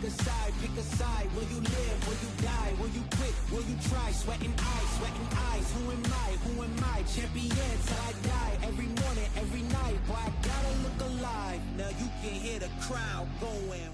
pick a side, pick a side. Will you live, will you die, will you quit, will you try? Sweating eyes, who am I, champion till I die. Every morning, every night, boy, I gotta look alive. Now you can hear the crowd going.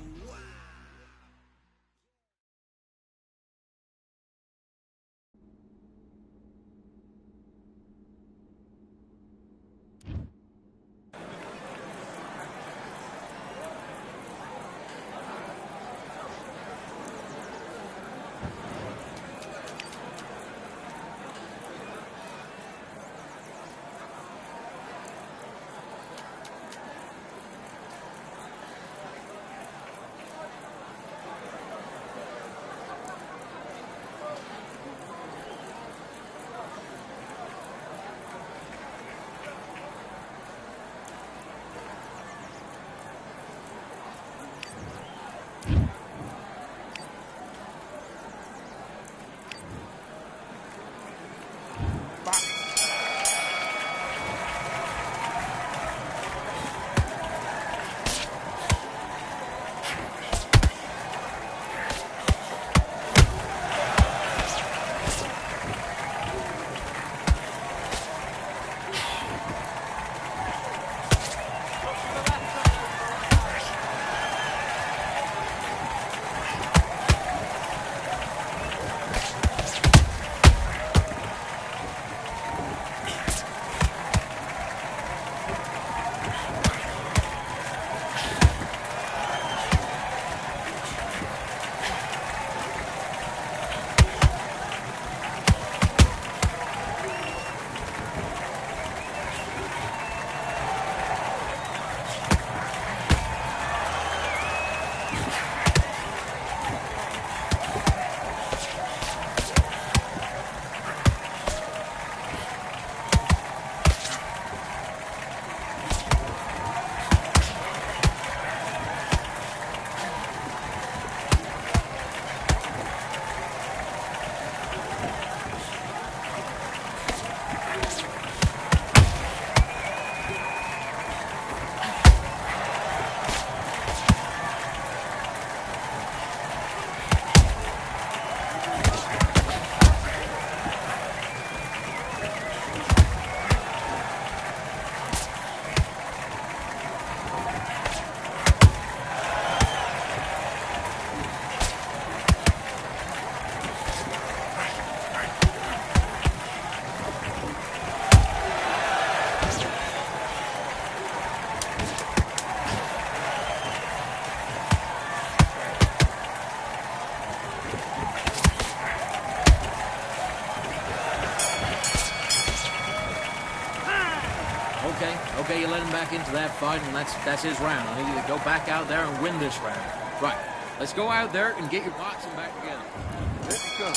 Okay, you let him back into that fight, and that's his round. I need you to go back out there and win this round. Right. Let's go out there and get your boxing back together. Let's go.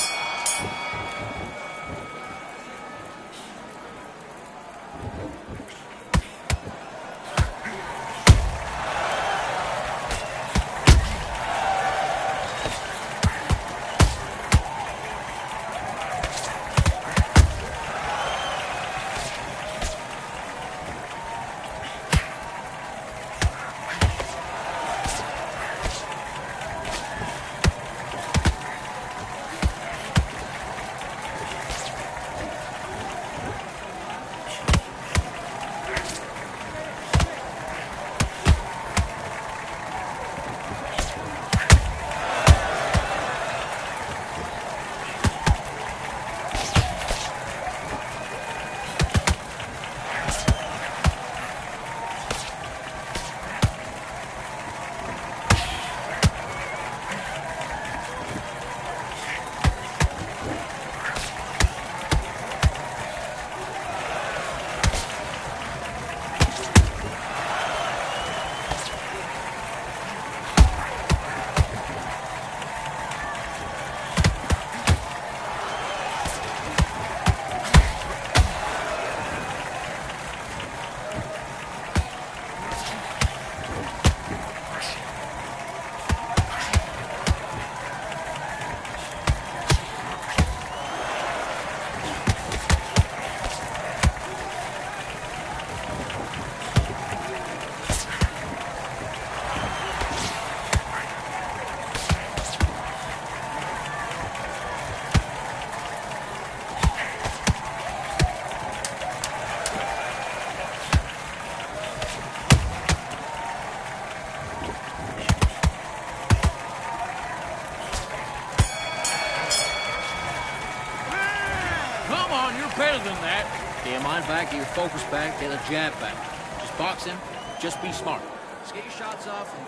better than that. Get your mind back, get your focus back, get a jab back. Just box him, just be smart. Let's get your shots off and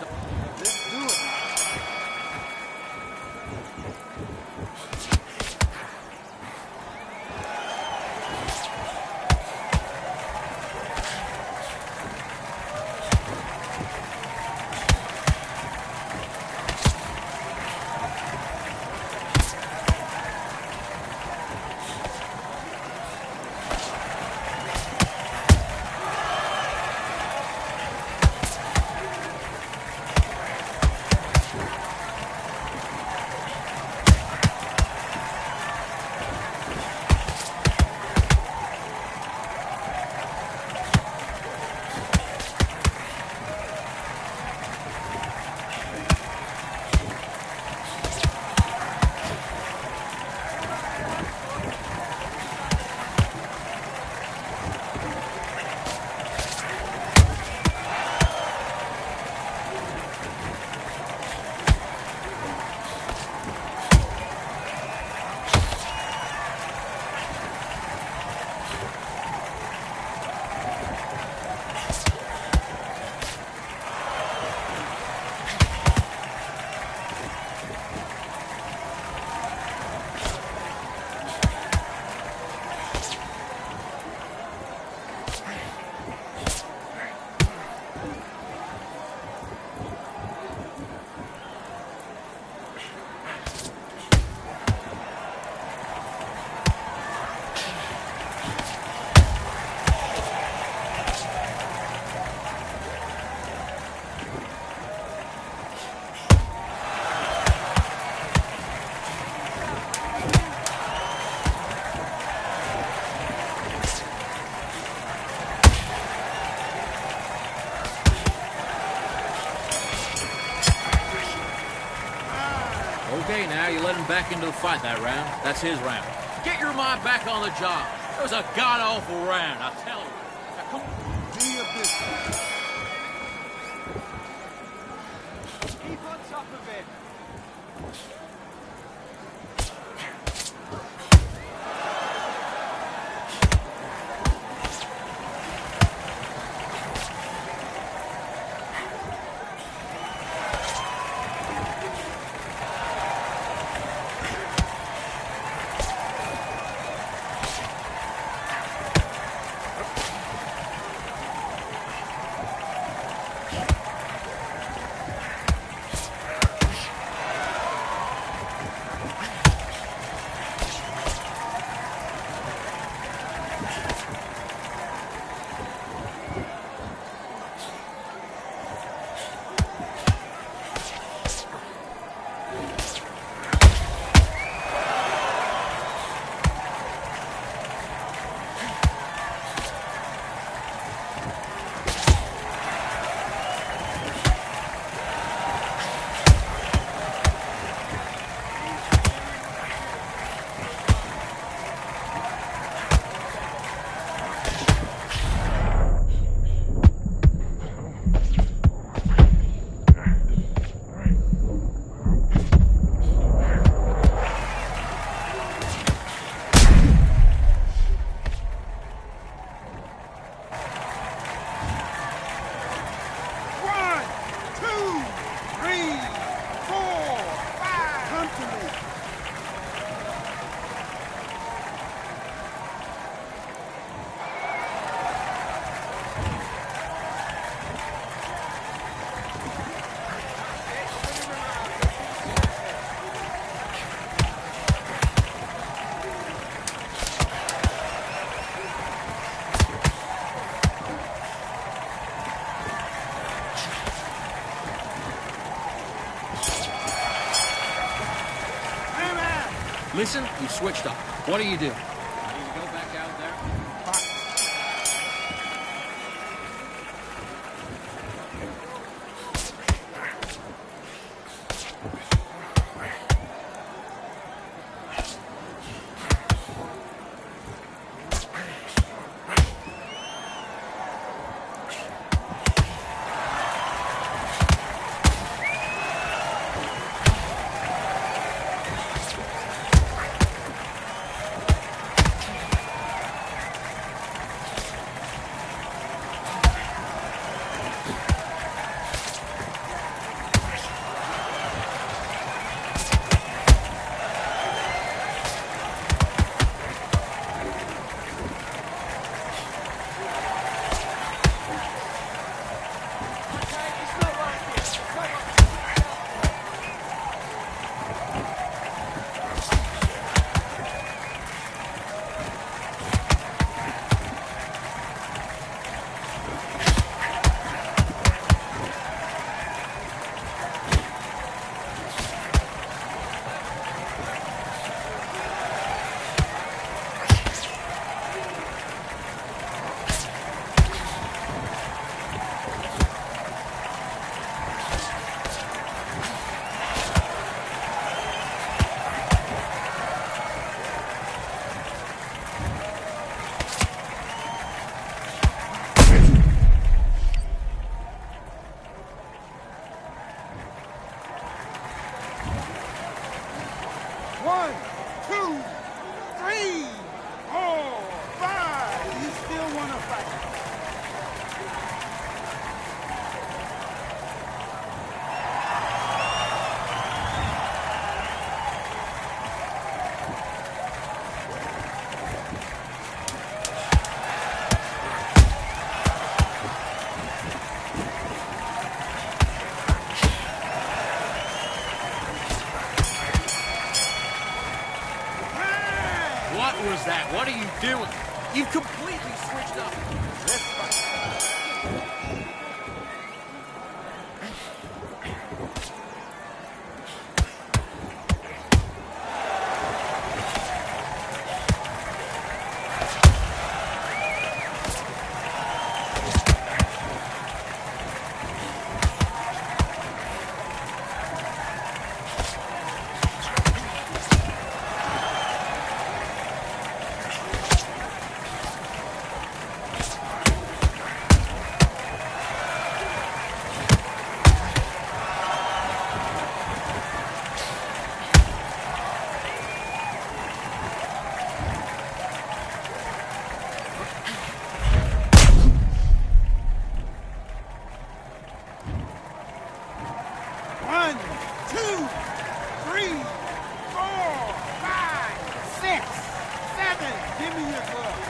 Let's do it. Okay, now you let him back into the fight that round. That's his round. Get your mind back on the job. It was a god-awful round, I tell you. Now, come on. Be a business. Keep on top of it. Listen, you switched up. What do? You need to go back out there? 1, 2, 3, 4, 5. You still want to fight? What was that? What are you doing? You've completely switched up. Let's fight. One, two, three, 4, 5, 6, 7. Give me your glove.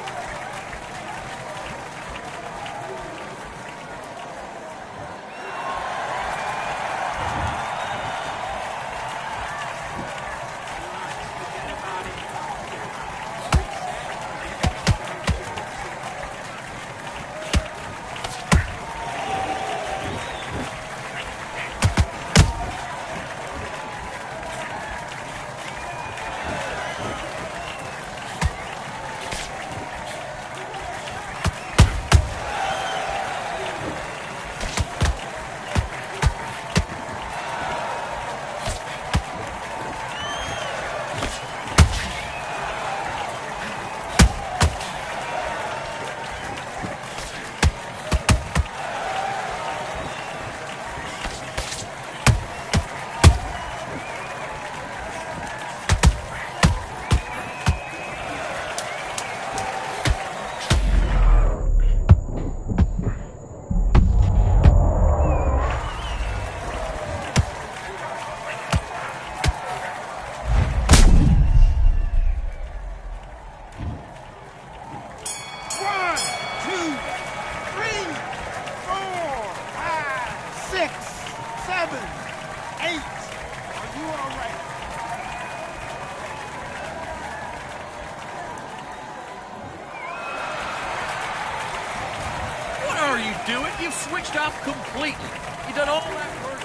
Doing? You've switched off completely. You've done all that work.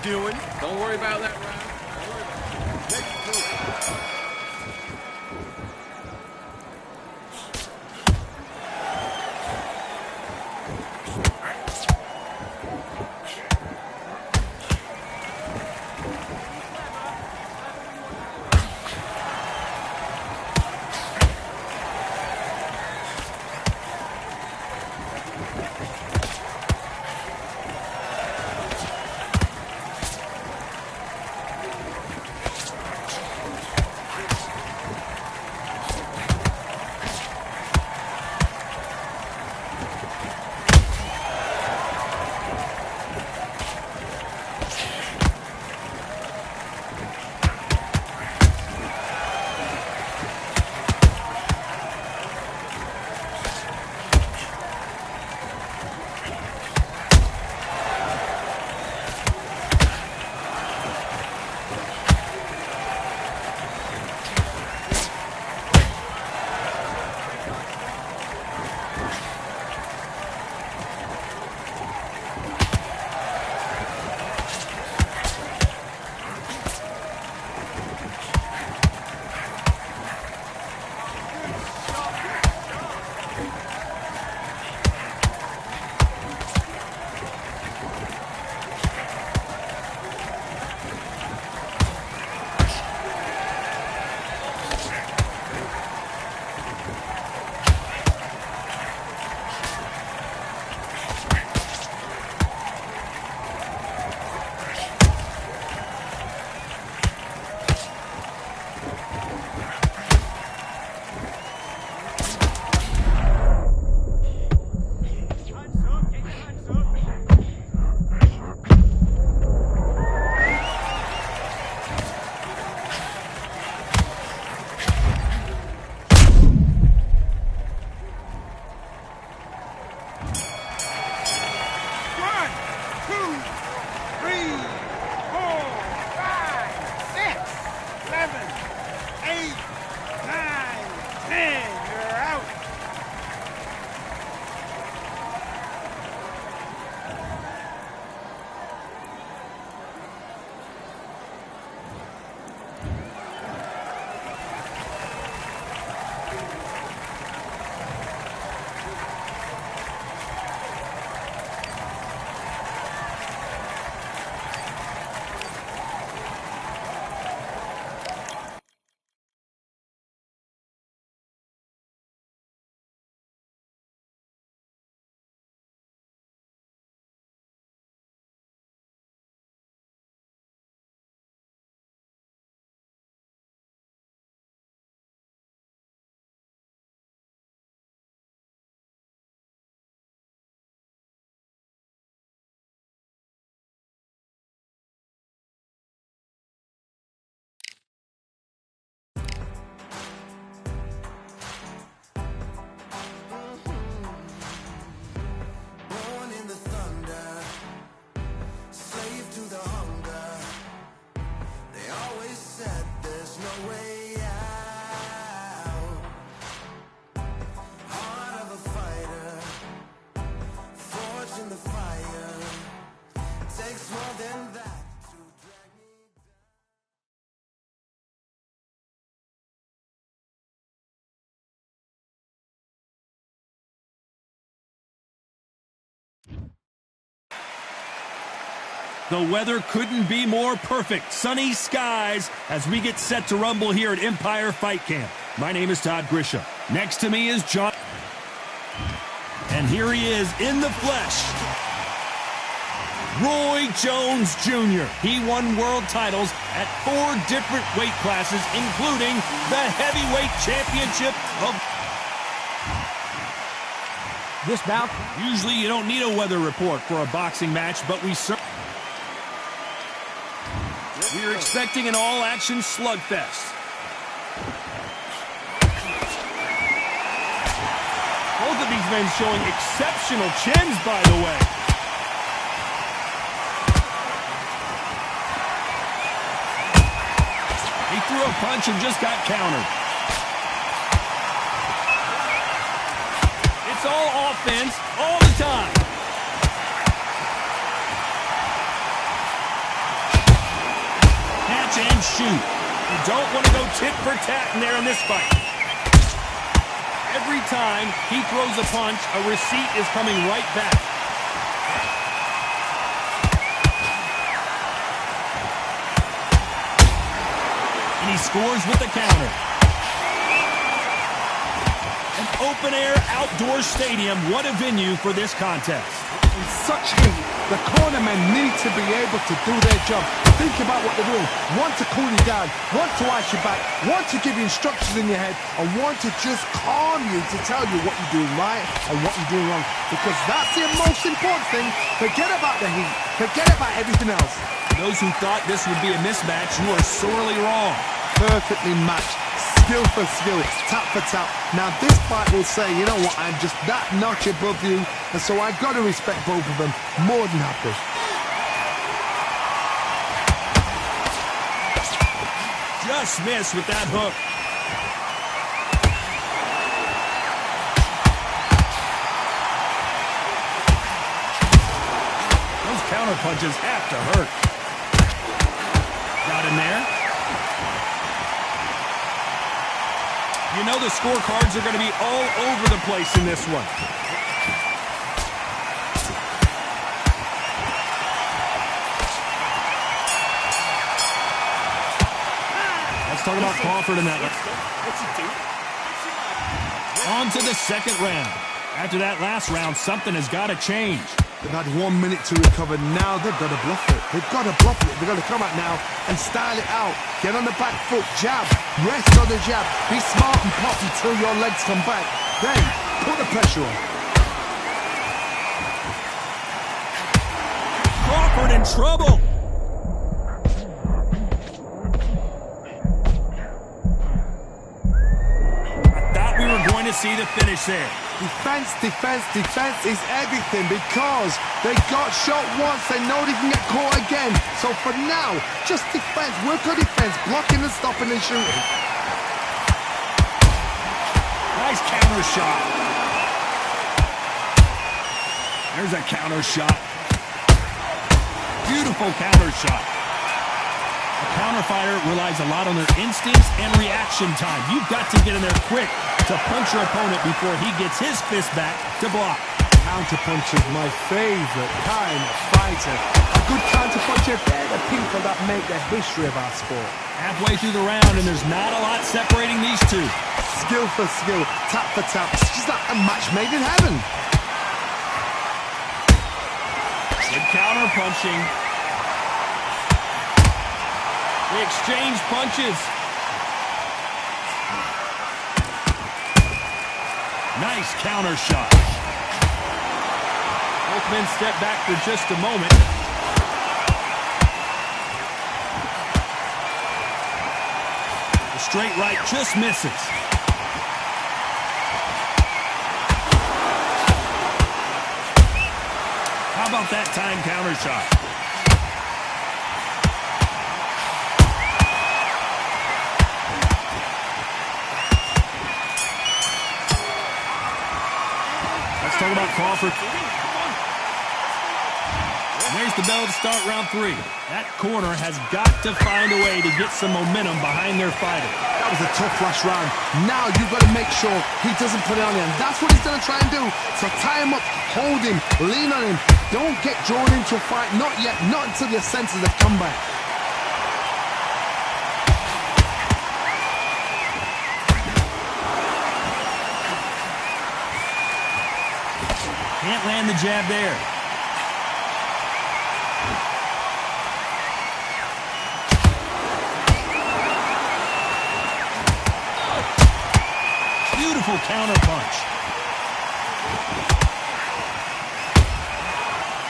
doing? Don't worry about that round. Don't worry about it. Next move. The weather couldn't be more perfect. Sunny skies as we get set to rumble here at Empire Fight Camp. My name is Todd Grisham. Next to me is John. And here he is in the flesh. Roy Jones Jr. He won world titles at 4 different weight classes, including the heavyweight championship of this bout. Usually you don't need a weather report for a boxing match, but we're expecting an all-action slugfest. Both of these men showing exceptional chins, by the way. He threw a punch and just got countered. It's all offense all the time. and shoot. You don't want to go tit for tat in there in this fight. Every time he throws a punch, a receipt is coming right back. And he scores with the counter. An open-air outdoor stadium. What a venue for this contest. In such heat, the cornermen need to be able to do their job. Think about what they're doing. One to cool you down, one to ice you back, one to give you instructions in your head, and one to just calm you to tell you what you're doing right and what you're doing wrong. Because that's the most important thing. Forget about the heat. Forget about everything else. Those who thought this would be a mismatch, you are sorely wrong. Perfectly matched. Skill for skill, tap for tap. Now this fight will say, you know what, I'm just that notch above you, and so I've got to respect both of them more than happy. Just missed with that hook. Those counter punches have to hurt. Got in there. You know the scorecards are going to be all over the place in this one. Let's talk about Crawford in that one. On to the second round. After that last round, something has got to change. They've had 1 minute to recover. Now they've got to bluff it. They've got to bluff it. They've got to come out now and style it out. Get on the back foot, jab, rest on the jab. Be smart and pop until your legs come back. Then put the pressure on. Crawford in trouble. I thought we were going to see the finish there. Defense, defense, defense is everything because they got shot once. They know they can get caught again. So for now, just defense. Work on defense. Blocking and stopping and shooting. Nice counter shot. There's a counter shot. Beautiful counter shot. A counter fighter relies a lot on their instincts and reaction time. You've got to get in there quick to punch your opponent before he gets his fist back to block. Counterpunch is my favorite kind of fighter. A good counterpuncher, they're the people that make the history of our sport. Halfway through the round, and there's not a lot separating these two. Skill for skill, tap for tap. It's just like a match made in heaven. Good counter punching. They exchange punches. Nice counter shot. Both men step back for just a moment. The straight right just misses. How about that time counter shot? Let's talk about Crawford. And there's the bell to start round 3. That corner has got to find a way to get some momentum behind their fighter. That was a tough last round. Now you've got to make sure he doesn't put it on you. And that's what he's going to try and do. So tie him up, hold him, lean on him. Don't get drawn into a fight. Not yet. Not until your senses have come back. Can't land the jab there. Beautiful counter punch.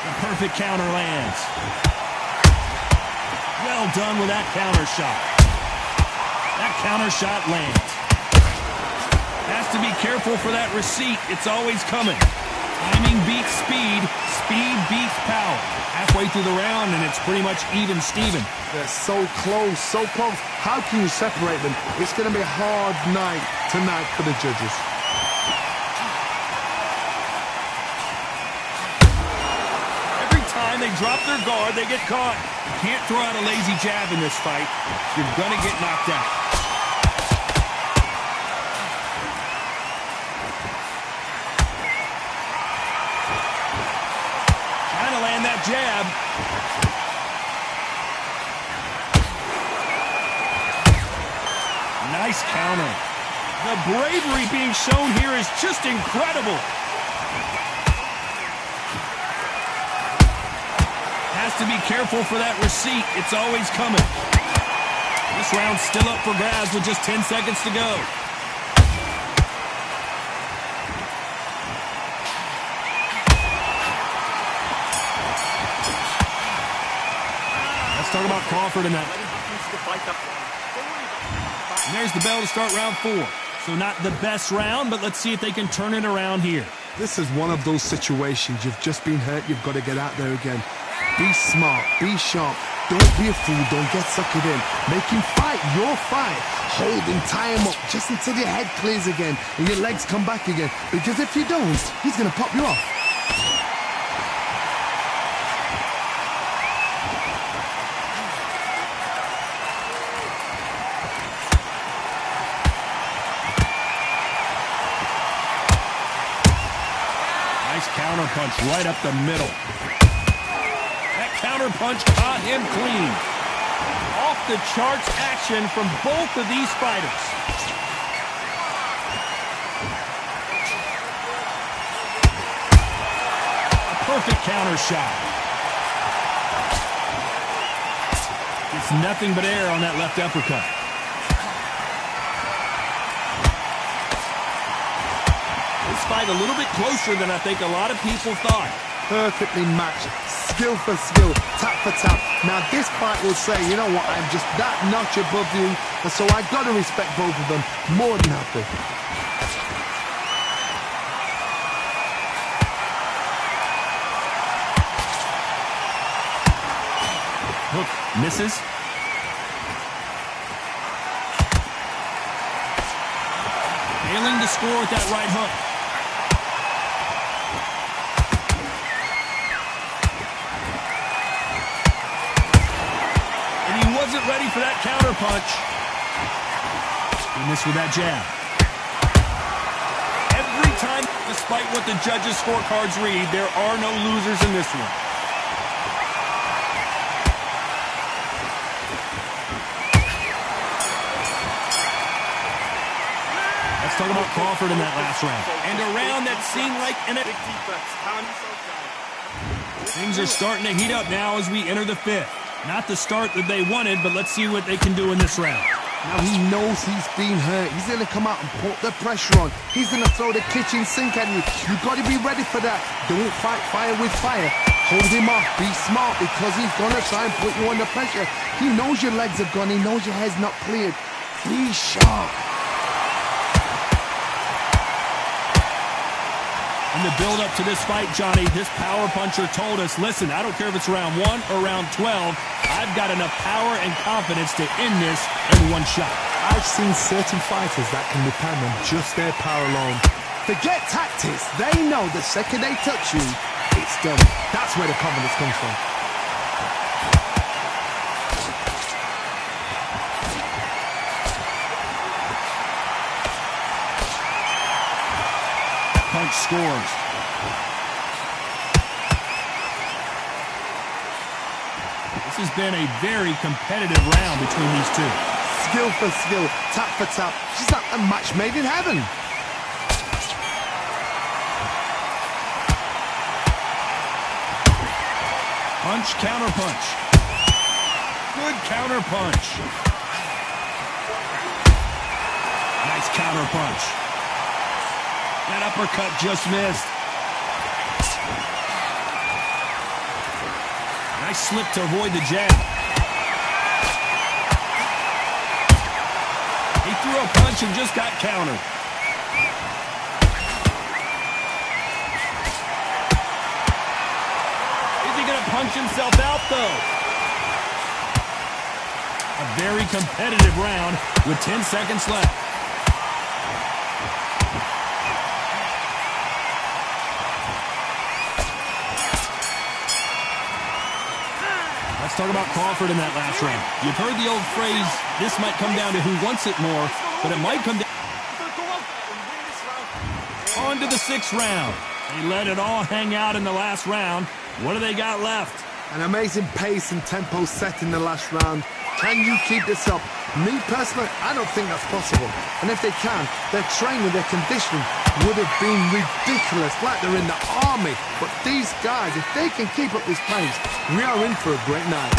The perfect counter lands. Well done with that counter shot. That counter shot lands. Has to be careful for that receipt. It's always coming. Timing beats speed. Speed beats power. Halfway through the round, and it's pretty much even Steven. They're so close, so close. How can you separate them? It's going to be a hard night tonight for the judges. Every time they drop their guard, they get caught. You can't throw out a lazy jab in this fight. You're going to get knocked out. Trying to land that jab. Nice counter. The bravery being shown here is just incredible. Has to be careful for that receipt. It's always coming. This round's still up for grabs with just 10 seconds to go. Let's talk about Crawford in that. And there's the bell to start round 4. So not the best round, but let's see if they can turn it around here. This is one of those situations. You've just been hurt. You've got to get out there again. Be smart. Be sharp. Don't be a fool. Don't get suckered in. Make him fight your fight. Hold him, tie him up just until your head clears again and your legs come back again. Because if you don't, he's going to pop you off. Counter punch right up the middle. That counter punch caught him clean. Off the charts action from both of these fighters. A perfect counter shot. It's nothing but air on that left uppercut. Fight a little bit closer than I think a lot of people thought. Perfectly matched, skill for skill, tap for tap. Now this fight will say, you know what, I'm just that notch above you, and so I got to respect both of them more than happy. Hook misses. Failing to score with that right hook. Wasn't ready for that counter punch. He missed with that jab. Every time, despite what the judges' scorecards read, there are no losers in this one. Let's talk about Crawford in that last round. And a round that seemed like an... Things are starting to heat up now as we enter the 5th. Not the start that they wanted, but let's see what they can do in this round. Now he knows he's been hurt. He's going to come out and put the pressure on. He's going to throw the kitchen sink at you. You've got to be ready for that. Don't fight fire with fire. Hold him off. Be smart because he's going to try and put you under pressure. He knows your legs have gone. He knows your head's not cleared. Be sharp. In the build-up to this fight, Johnny, this power puncher told us, listen, I don't care if it's round 1 or round 12, I've got enough power and confidence to end this in one shot. I've seen certain fighters that can depend on just their power alone. Forget tactics. They know the second they touch you, it's done. That's where the confidence comes from. Punch scores. This has been a very competitive round between these two. Skill for skill, tap for tap. She's like a match made in heaven. Punch, counter punch. Good counter punch. Nice counter punch. That uppercut just missed. Nice slip to avoid the jab. He threw a punch and just got countered. Is he going to punch himself out, though? A very competitive round with 10 seconds left. Let's talk about Crawford in that last round. You've heard the old phrase, this might come down to who wants it more, but it might come down. On to the 6th round. They let it all hang out in the last round. What do they got left? An amazing pace and tempo set in the last round. Can you keep this up? Me personally, I don't think that's possible. And if they can, their training, their conditioning would have been ridiculous, like they're in the army. But these guys, if they can keep up this pace, we are in for a great night.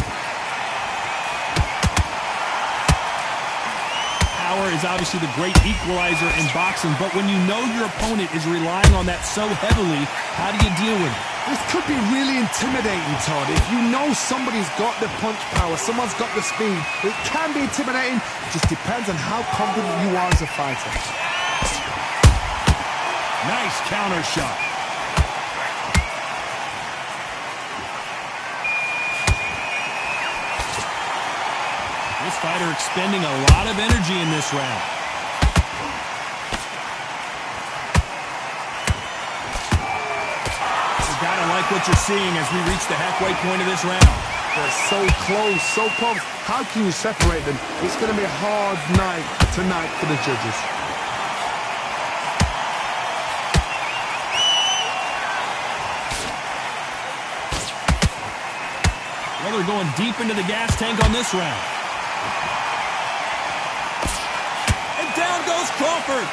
Power is obviously the great equalizer in boxing, but when you know your opponent is relying on that so heavily, how do you deal with it? This could be really intimidating, Todd. If you know somebody's got the punch power, someone's got the speed, it can be intimidating. It just depends on how confident you are as a fighter. Nice counter shot. This fighter expending a lot of energy in this round. You gotta like what you're seeing as we reach the halfway point of this round. They're so close, so close. How can you separate them? It's going to be a hard night tonight for the judges. Well, they're going deep into the gas tank on this round. And down goes Crawford.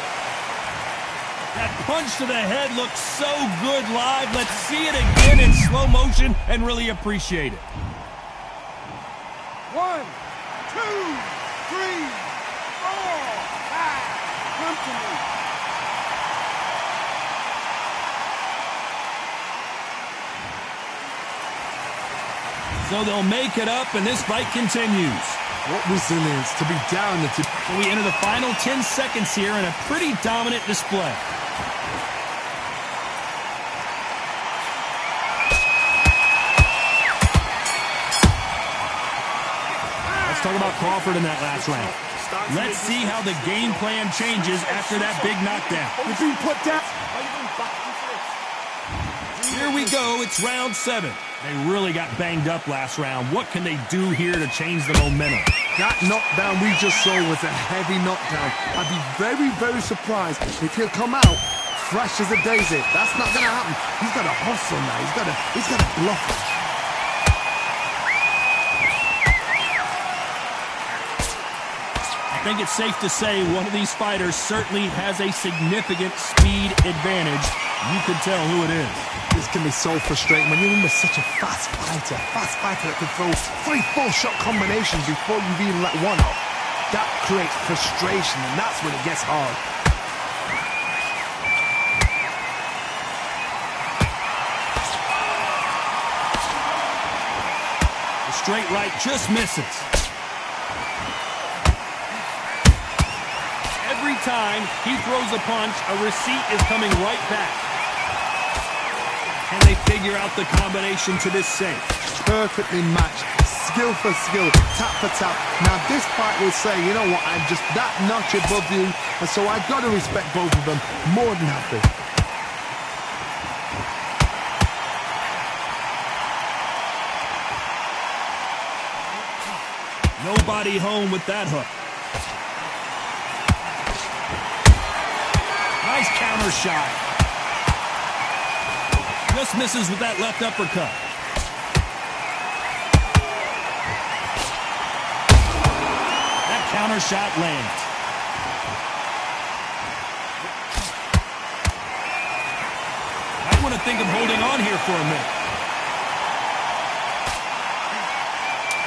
That punch to the head looks so good live. Let's see it again in slow motion and really appreciate it. 1, 2, 3, 4, 5. Come to me. So they'll make it up, and this fight continues. What resilience to be down and to... So we enter the final 10 seconds here in a pretty dominant display. Let's talk about Crawford in that last round. Let's see how the game plan changes after that big knockdown. You're being put down. Here we go. It's round 7. They really got banged up last round. What can they do here to change the momentum? That knockdown we just saw was a heavy knockdown. I'd be very, very surprised if he'll come out fresh as a daisy. That's not going to happen. He's got to hustle now. He's got to bluff it. I think it's safe to say one of these fighters certainly has a significant speed advantage. You can tell who it is. This can be so frustrating when you're in with such a fast fighter that can throw 3-4 shot combinations before you've even let one off. That creates frustration, and that's when it gets hard. The straight right just misses. Every time he throws a punch, a receipt is coming right back. Can they figure out the combination to this safe? Perfectly matched, skill for skill, tap for tap. Now this fight will say, you know what, I'm just that notch above you, and so I've got to respect both of them more than happy. Nobody home with that hook. Nice counter shot. Just misses with that left uppercut. That counter shot lands. Might want to think of holding on here for a minute.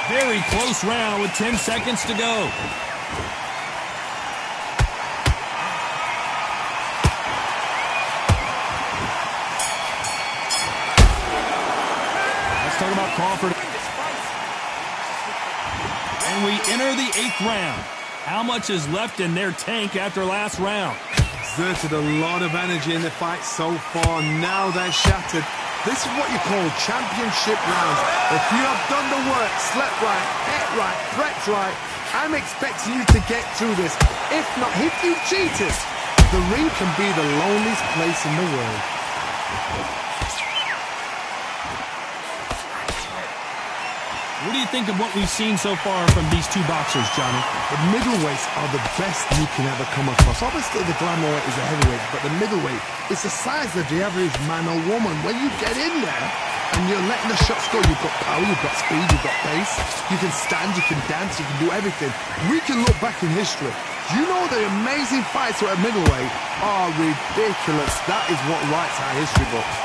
Very close round with 10 seconds to go. Talk about Crawford. And we enter the 8th round. How much is left in their tank after last round? Exerted a lot of energy in the fight so far. Now they're shattered. This is what you call championship rounds. If you have done the work, slept right, ate right, prepped right, I'm expecting you to get through this. If not, if you cheated, the ring can be the loneliest place in the world. What do you think of what we've seen so far from these two boxers, Johnny? The middleweights are the best you can ever come across. Obviously, the glamour weight is a heavyweight, but the middleweight is the size of the average man or woman. When you get in there and you're letting the shots go, you've got power, you've got speed, you've got pace. You can stand, you can dance, you can do everything. We can look back in history. You know the amazing fights at middleweight are ridiculous. That is what writes our history books.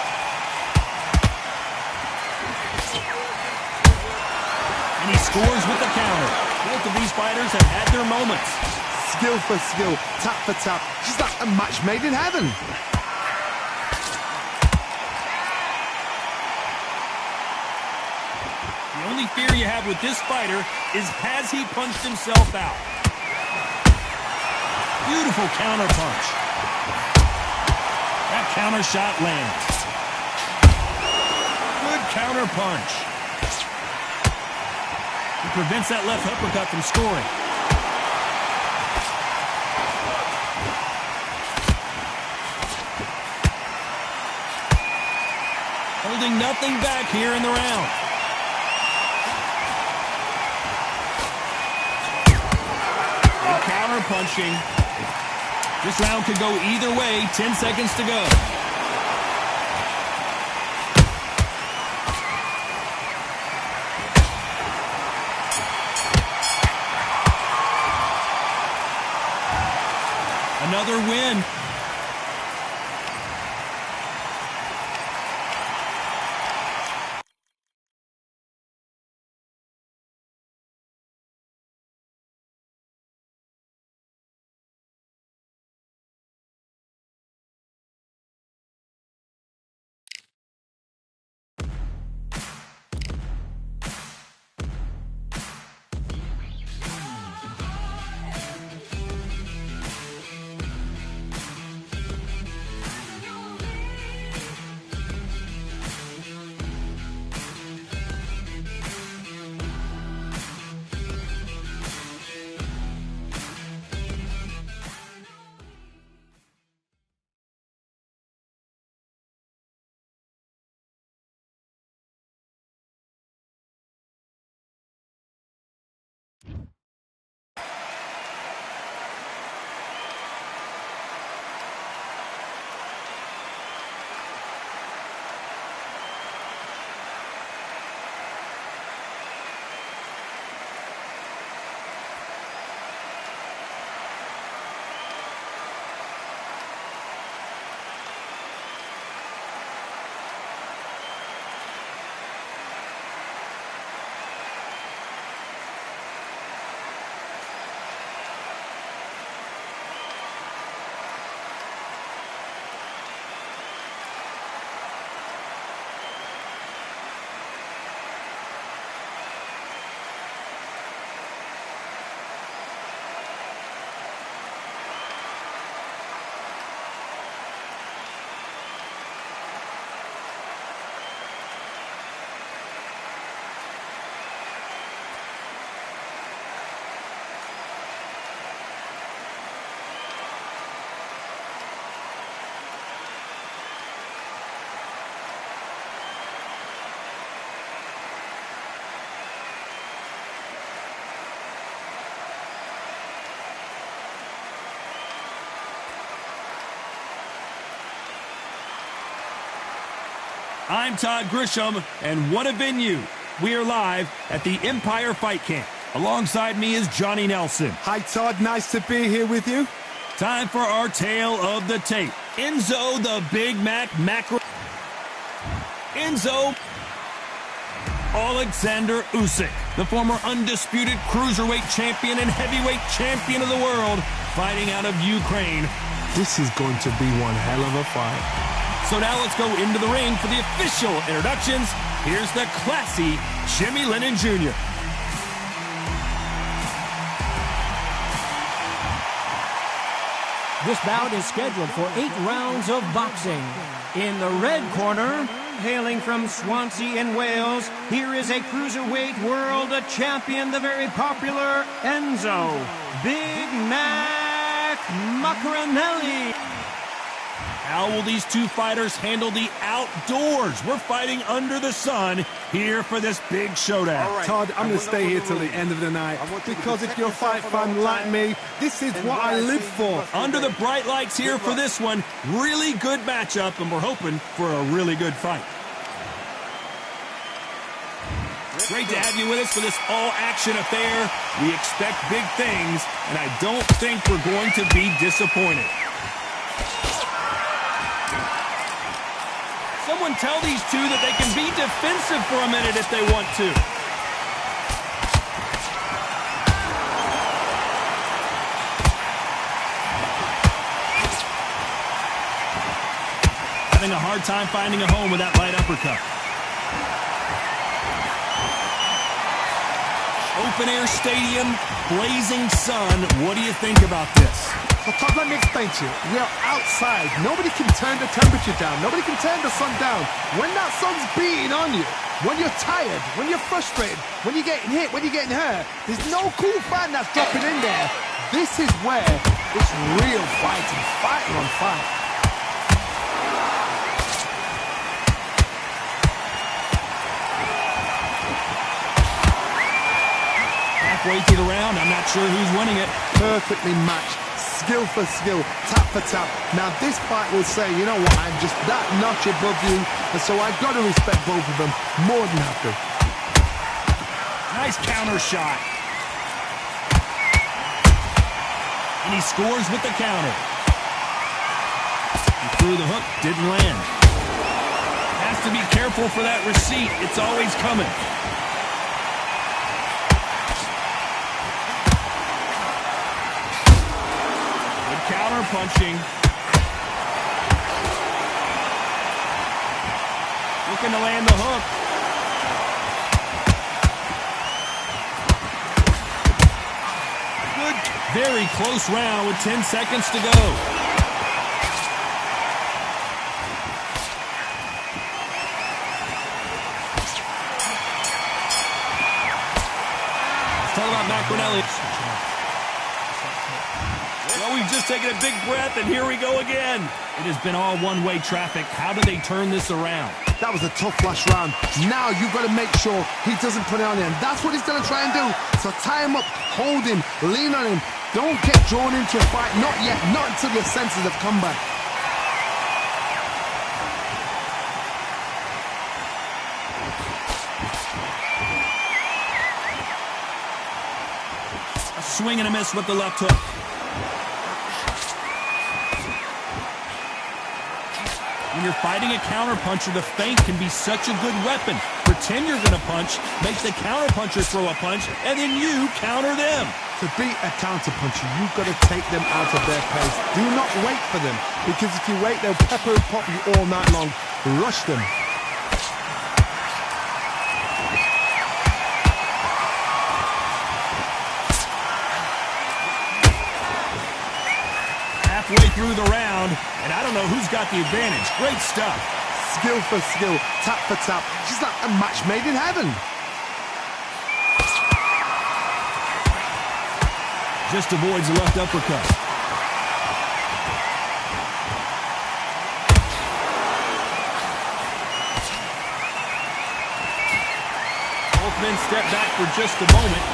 And he scores with the counter. Both of these fighters have had their moments. Skill for skill, tap for tap. Just like a match made in heaven. The only fear you have with this fighter is, has he punched himself out? Beautiful counter punch. That counter shot lands. Good counter punch. He prevents that left uppercut from scoring. Holding nothing back here in the round. Good counter punching. This round could go either way. 10 seconds to go. Another win. I'm Todd Grisham, and what a venue. We are live at the Empire Fight Camp. Alongside me is Johnny Nelson. Hi, Todd. Nice to be here with you. Time for our tale of the tape. Enzo the Big Mac Macro. Enzo Alexander Usyk, the former undisputed cruiserweight champion and heavyweight champion of the world, fighting out of Ukraine. This is going to be one hell of a fight. So now let's go into the ring for the official introductions. Here's the classy Jimmy Lennon Jr. This bout is scheduled for 8 rounds of boxing. In the red corner, hailing from Swansea in Wales, here is a cruiserweight world champion, the very popular Enzo Big Mac Maccarinelli. How will these two fighters handle the outdoors? We're fighting under the sun here for this big showdown. Right. Todd, I'm going to stay here till the end of the night because if you're a fight fan like me, this is what I live for. Under the bright lights here for this one, really good matchup, and we're hoping for a really good fight. Great to have you with us for this all-action affair. We expect big things, and I don't think we're going to be disappointed. Someone tell these two that they can be defensive for a minute if they want to. Having a hard time finding a home with that light uppercut. Open-air stadium, blazing sun. What do you think about this? So, Todd, let me explain to you. We are outside. Nobody can turn the temperature down. Nobody can turn the sun down. When that sun's beating on you, when you're tired, when you're frustrated, when you're getting hit, when you're getting hurt, there's no cool fan that's dropping in there. This is where it's real fighting. Fighting on fight. Halfway through the round, I'm not sure who's winning it. Perfectly matched. Skill for skill, tap for tap. Now this fight will say, you know what, I'm just that notch above you, and so I've got to respect both of them more than happy. Nice counter shot. And he scores with the counter. He threw the hook, didn't land. Has to be careful for that receipt. It's always coming. Counter punching. Looking to land the hook. Good, very close round with 10 seconds to go. Let's talk about Macronelli. We've just taken a big breath, and here we go again. It has been all one-way traffic. How do they turn this around? That was a tough last round. Now you've got to make sure he doesn't put it on him. That's what he's going to try and do. So tie him up, hold him, lean on him. Don't get drawn into a fight. Not yet. Not until your senses have come back. A swing and a miss with the left hook. When you're fighting a counterpuncher, the feint can be such a good weapon. Pretend you're going to punch, make the counterpuncher throw a punch, and then you counter them. To beat a counterpuncher, you've got to take them out of their pace. Do not wait for them, because if you wait, they'll pepper and pop you all night long. Rush them. Halfway through the round, and I don't know who's got the advantage. Great stuff. Skill for skill, tap for tap. Just like a match made in heaven. Just avoids the left uppercut. Both men step back for just a moment.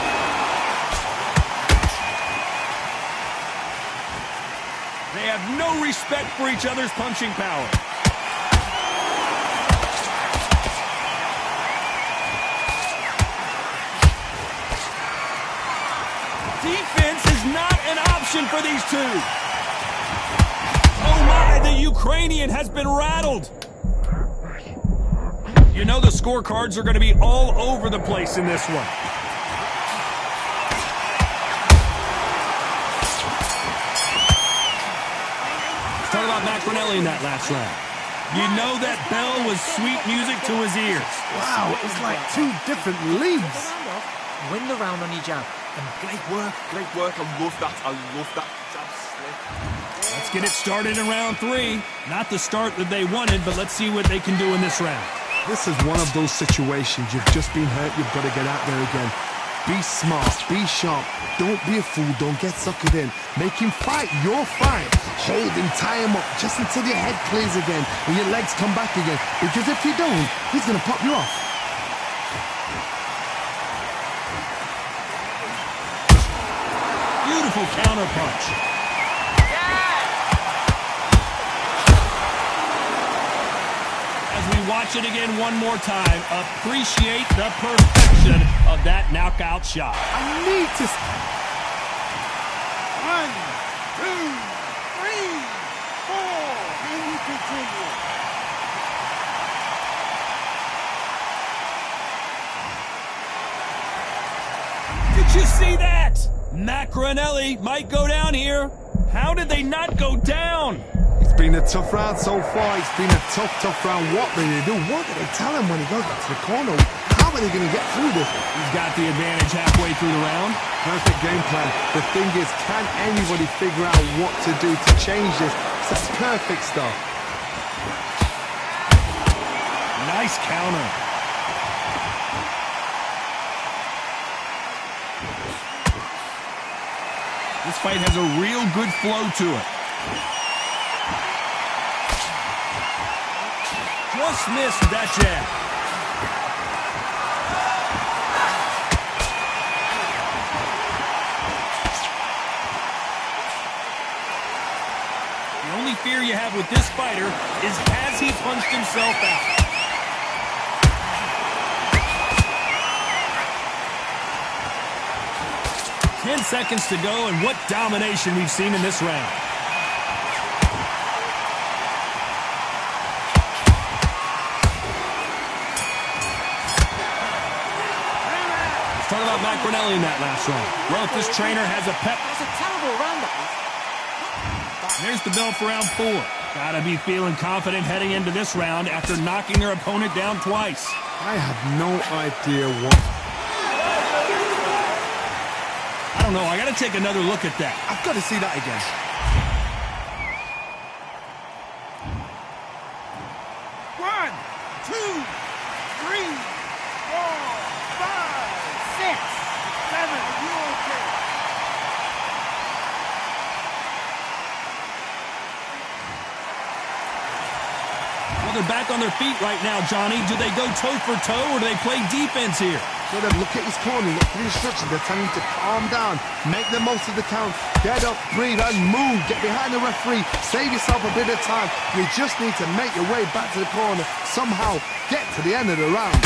They have no respect for each other's punching power. Defense is not an option for these two. Oh my, the Ukrainian has been rattled. You know the scorecards are going to be all over the place in this one. Let's talk about Macronelli in that last round. You know that bell was sweet music to his ears. Wow, it's like two different leagues. Win the round on your jab. And great work. I love that. Jab slip. Let's get it started in round 3. Not the start that they wanted, but let's see what they can do in this round. This is one of those situations. You've just been hurt. You've got to get out there again. Be smart, be sharp. Don't be a fool, don't get suckered in. Make him fight your fight. Hold him, tie him up, just until your head clears again and your legs come back again. Because if you don't, he's going to pop you off. Beautiful counter punch. As we watch it again one more time, appreciate the perfection of that knockout shot. I need to... 1, 2, 3, 4, and we continue. Did you see that? Macronelli might go down here. How did they not go down? It's been a tough round so far. It's been a tough round. What did they do? What did they tell him when he goes back to the corner? How are they going to get through this? He's got the advantage halfway through the round. Perfect game plan. The thing is, can anybody figure out what to do to change this? It's perfect stuff. Nice counter. This fight has a real good flow to it. Just missed that jab. The only fear you have with this fighter is has he punched himself out? 10 seconds to go, and what domination we've seen in this round. Let's talk about Macronelli in that last round. Well, if this trainer has a pep... That's a terrible round, that is. There's the bell for round 4. Gotta be feeling confident heading into this round after knocking their opponent down twice. I have no idea what... I don't know. I got to take another look at that. I've got to see that again. One, 2, 3, 4, 5, 6, 7. Are you okay? Well, they're back on their feet right now, Johnny. Do they go toe for toe, or do they play defense here? So then look at his corner, look at the instructions. They're telling him to calm down, make the most of the count, get up, breathe, and move. Get behind the referee, save yourself a bit of time. You just need to make your way back to the corner, somehow get to the end of the round.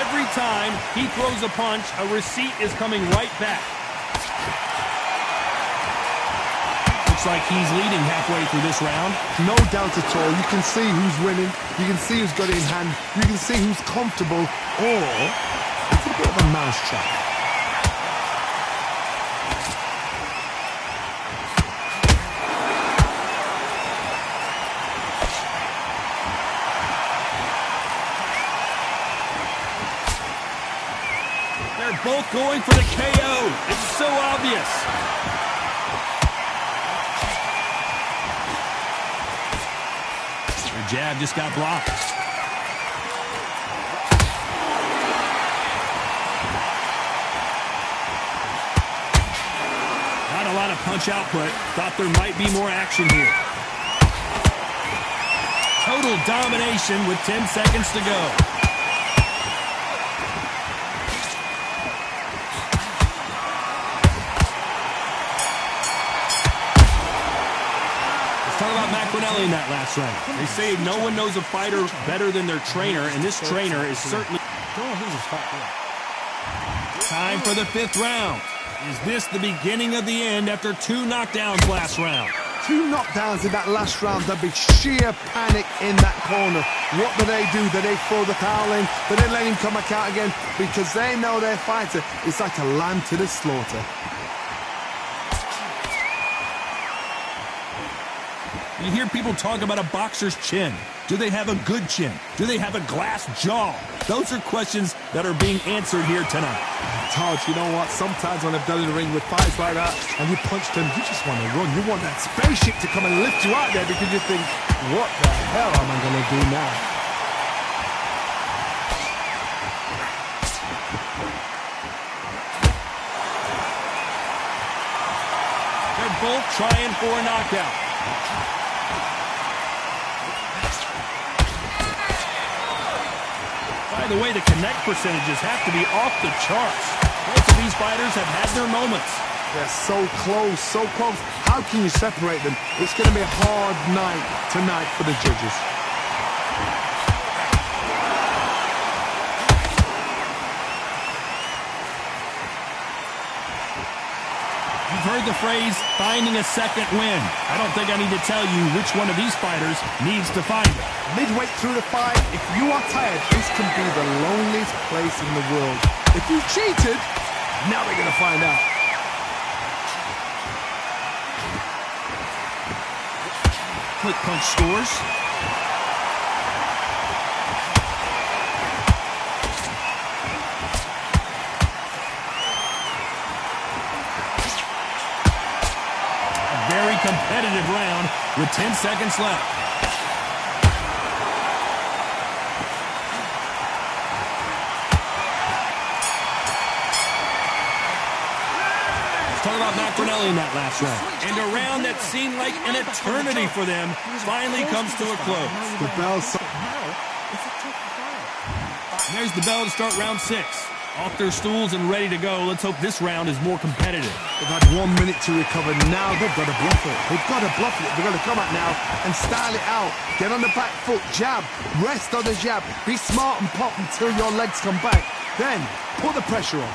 Every time he throws a punch, a receipt is coming right back. Like he's leading halfway through this round. No doubt at all. You can see who's winning. You can see who's got it in hand. You can see who's comfortable. Or it's a bit of a mousetrap. They're both going for the KO. It's so obvious. Jab just got blocked. Not a lot of punch output. Thought there might be more action here. Total domination with 10 seconds to go. Macronelli in that last round. They say no one knows a fighter better than their trainer, and this trainer is certainly... Time for the 5th round. Is this the beginning of the end after 2 knockdowns last round? 2 knockdowns in that last round. There'll be sheer panic in that corner. What do? Do they throw the towel in? Do they let him come back out again? Because they know their fighter is like a lamb to the slaughter. You hear people talk about a boxer's chin. Do they have a good chin? Do they have a glass jaw? Those are questions that are being answered here tonight. Todd, you know what? Sometimes when I've done in the ring with fights like that, and you punch them, you just want to run. You want that spaceship to come and lift you out there because you think, what the hell am I going to do now? They're both trying for a knockout. By the way, the connect percentages have to be off the charts. Both of these fighters have had their moments. They're so close, so close. How can you separate them? It's going to be a hard night tonight for the judges. You've heard the phrase, finding a second win. I don't think I need to tell you which one of these fighters needs to find it. Midway through the fight, if you are tired, this can be the loneliest place in the world. If you cheated, now we're going to find out. Quick punch scores. Very competitive round with 10 seconds left. Let's talk about Macronelli in that last round. And a round that seemed like an eternity for them finally comes to a close. The bell. There's the bell to start round 6. Off their stools and ready to go. Let's hope this round is more competitive. They've had 1 minute to recover. Now they've got to bluff it. They've got to bluff it. They've got to come out now and style it out. Get on the back foot, jab, rest on the jab. Be smart and pop until your legs come back. Then put the pressure on.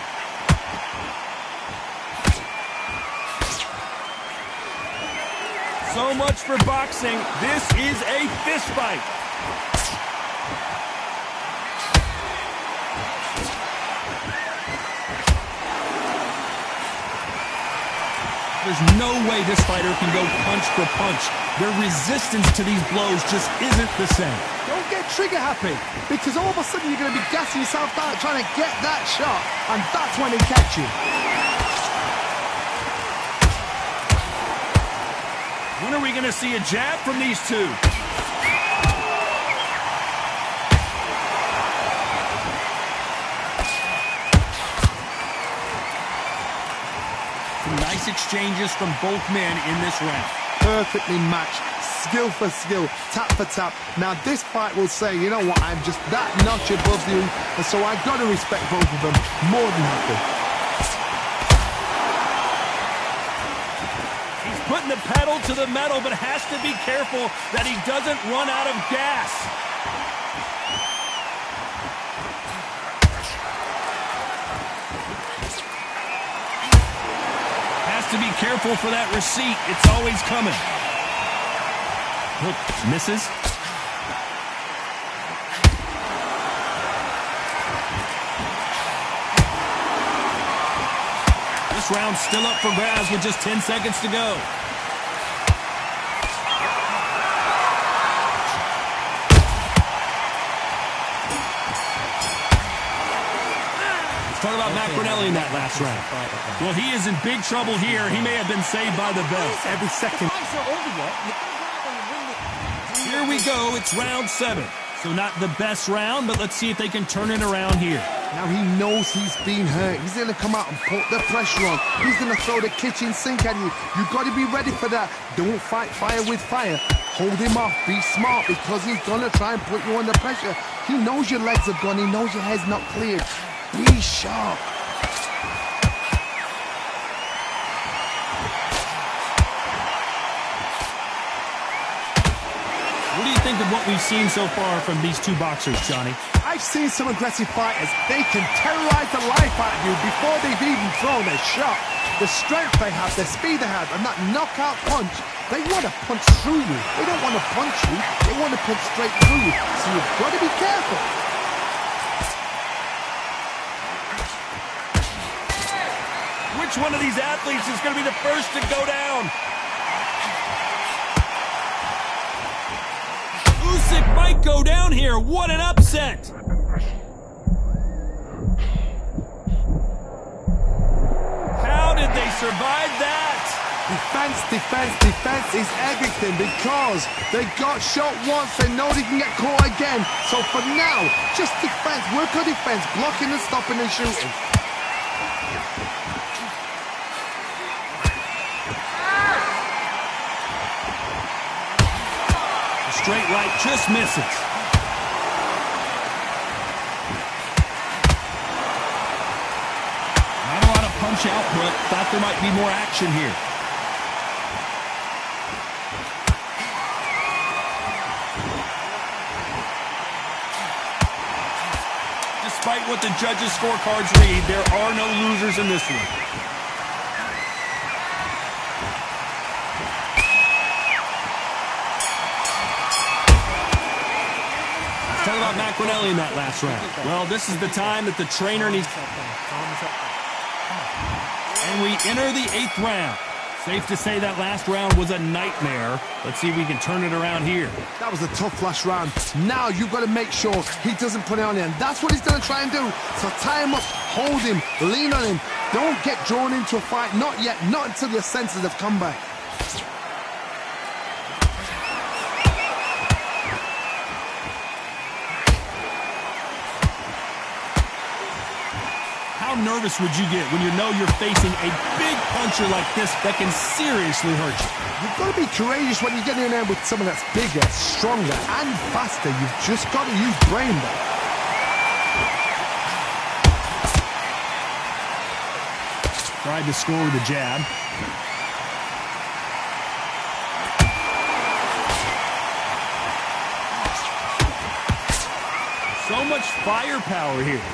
So much for boxing. This is a fist fight. There's no way this fighter can go punch for punch. Their resistance to these blows just isn't the same. Don't get trigger happy, because all of a sudden you're going to be gassing yourself out trying to get that shot, and that's when they catch you. When are we going to see a jab from these two? Some nice exchanges from both men in this round. Perfectly matched, skill for skill, tap for tap. Now this fight will say, you know what, I'm just that notch above you, and so I've got to respect both of them more than happy. He's putting the pedal to the metal, but has to be careful that he doesn't run out of gas. To be careful for that receipt. It's always coming. Hook misses. This round's still up for grabs with just 10 seconds to go. Talk about Macronelli in that last round. Well, he is in big trouble here. He may have been saved by the bell. Every second. Here we go. It's round 7. So not the best round, but let's see if they can turn it around here. Now he knows he's been hurt. He's going to come out and put the pressure on. He's going to throw the kitchen sink at you. You've got to be ready for that. Don't fight fire with fire. Hold him off. Be smart, because he's going to try and put you under pressure. He knows your legs are gone. He knows your head's not cleared. Be sharp. What do you think of what we've seen so far from these two boxers, Johnny? I've seen some aggressive fighters. They can terrorize the life out of you before they've even thrown a shot. The strength they have, the speed they have, and that knockout punch, they want to punch through you. They don't want to punch you. They want to punch straight through you. So you've got to be careful. Which one of these athletes is going to be the first to go down? Usyk might go down here. What an upset! survived that. Defense, defense, defense is everything because they got shot once, they know they can get caught again. So for now, just defense, work on defense, blocking and stopping and shooting. The straight right just misses. Not a lot of punch output. Thought there might be more action here. Despite what the judges' scorecards read, there are no losers in this one. Let's talk about Macronelli in that last round. Well, this is the time that the trainer needs. And we enter the 8th round. Safe to say that last round was a nightmare. Let's see if we can turn it around here. That was a tough last round. Now you've got to make sure he doesn't put it on him. That's what he's going to try and do. So tie him up, hold him, lean on him. Don't get drawn into a fight. Not yet. Not until your senses have come back. How nervous would you get when you know you're facing a big puncher like this that can seriously hurt you? You've got to be courageous when you get in there with someone that's bigger, stronger, and faster. You've just got to use brain there. Tried to score with a jab. So much firepower here.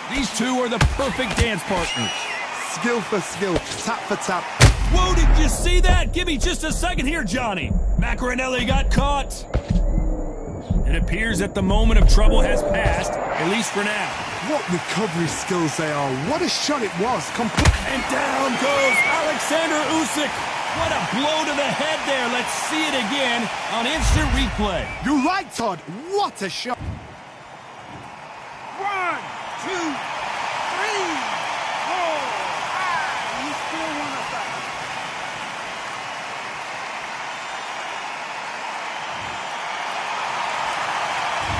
These two are the perfect dance partners. Skill for skill, tap for tap. Whoa, did you see that? Give me just a second here, Johnny. Macronelli got caught. It appears that the moment of trouble has passed, at least for now. What recovery skills they are. What a shot it was. And down goes Alexander Usyk. What a blow to the head there. Let's see it again on instant replay. You're right, Todd. What a shot. 1, 2, 3, 4, 5. You still want to fight?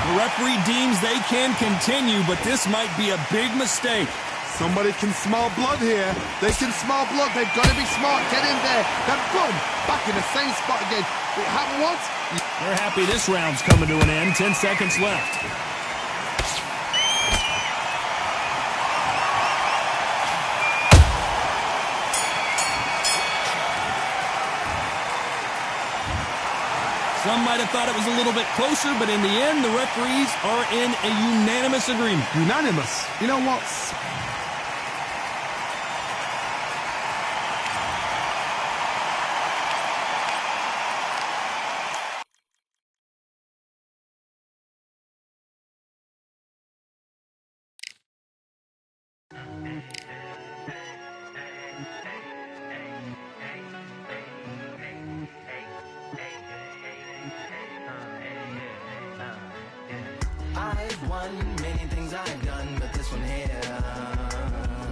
The referee deems they can continue, but this might be a big mistake. Somebody can smell blood here. They can smell blood. They've got to be smart. Get in there. Then boom, back in the same spot again. It happened once. They're happy this round's coming to an end. 10 seconds left. Some might have thought it was a little bit closer, but in the end, the referees are in a unanimous agreement. Unanimous. You know what? I've won many things I've done, but this one here,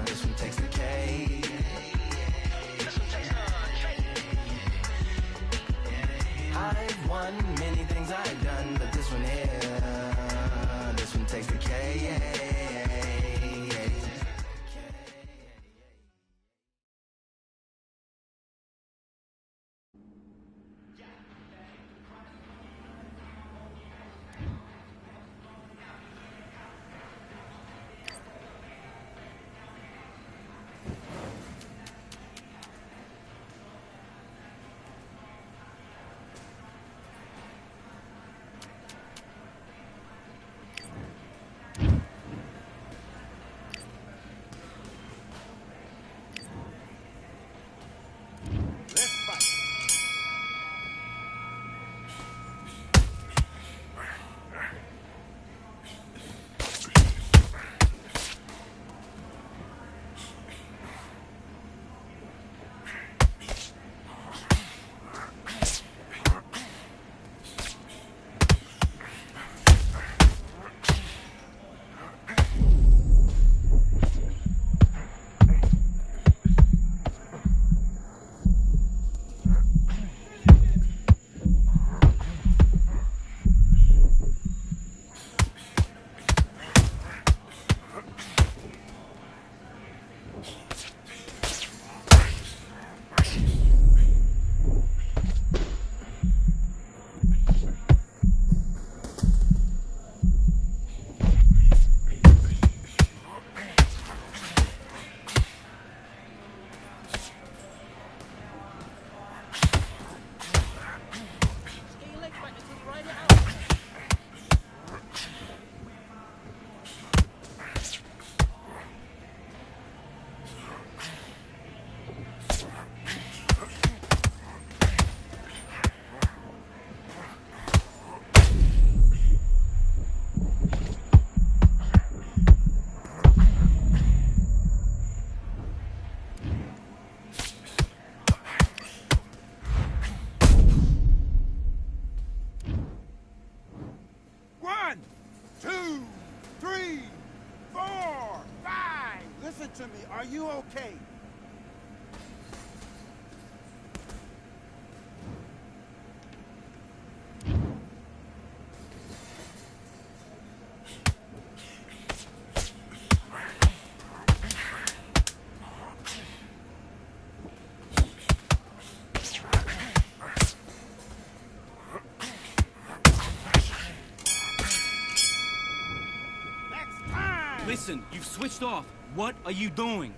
this one takes the cake. I've won many things I've done, but this one here, this one takes the cake. to me. Are you okay? Listen, you've switched off. What are you doing?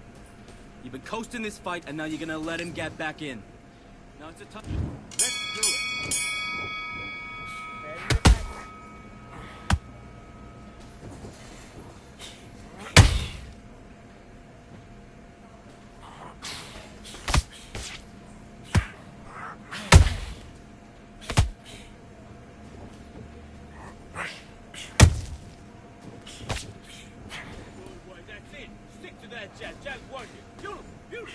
You've been coasting this fight, and now you're gonna let him get back in. Now it's a tough... Let's do it. Jack, work it. Beautiful, beautiful.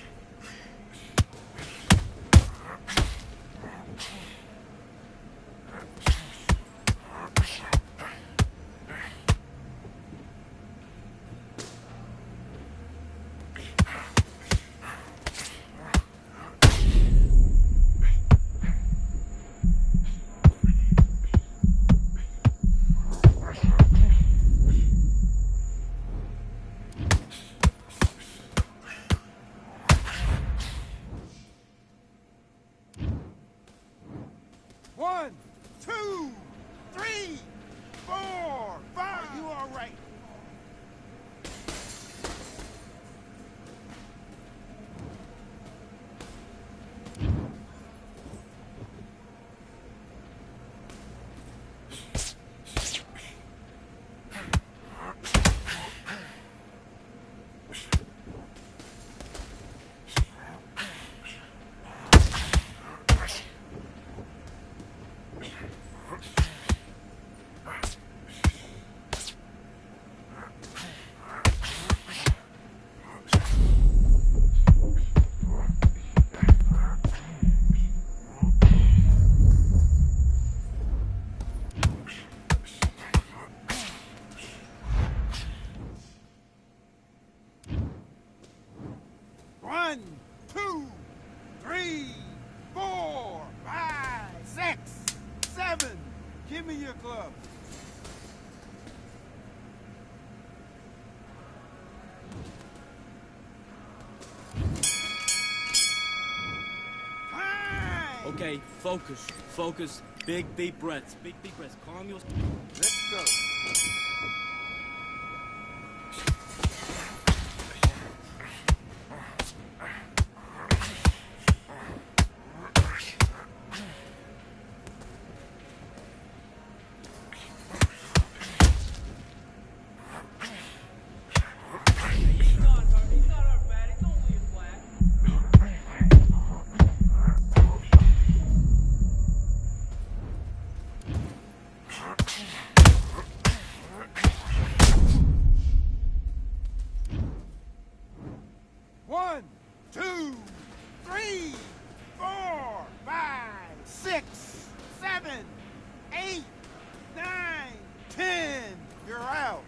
One, two, three, four, five. Are you all right? One, two, three, four, five, six, seven. Give me your gloves. Time. Okay, focus, focus. Big, deep breaths. Big, deep breaths. Calm your... Let's go. One, two, three, four, five, six, seven, 8, 9, 10. You're out.